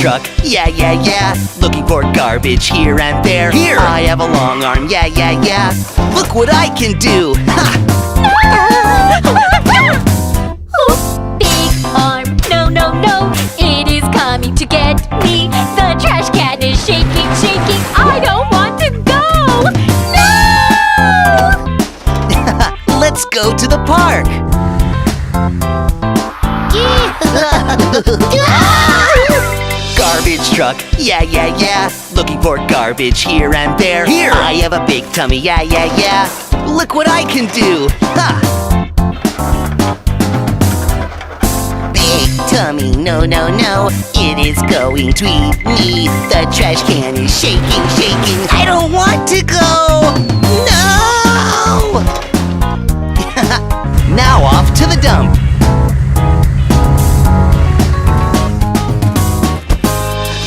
truck, yeah, yeah, yeah. Looking for garbage here and there. Here! I have a long arm, yeah, yeah, yeah. Look what I can do! Ha! Big arm, no, no, no. It is coming to get me. The trash can is shaking, shaking. I don't want to go. No! Let's go to the park! Garbage truck, yeah, yeah, yeah. Looking for garbage here and there. Here! I have a big tummy, yeah, yeah, yeah. Look what I can do! Ha! Big tummy, no, no, no. It is going to eat me. The trash can is shaking, shaking. I don't want to go! No! Now off to the dump.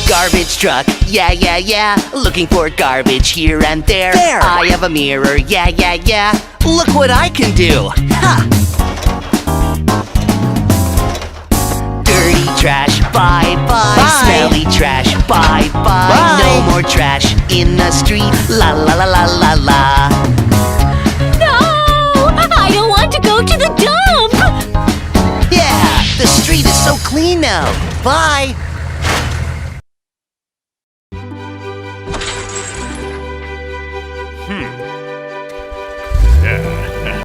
Garbage truck, yeah, yeah, yeah. Looking for garbage here and there. There! I have a mirror, yeah, yeah, yeah. Look what I can do! Ha! Dirty trash, bye, bye. Smelly trash, bye, bye. No more trash in the street, la, la, la, la, la, la. No! I don't want to go to the dump! Yeah, the street is so clean now. Bye. Yeah.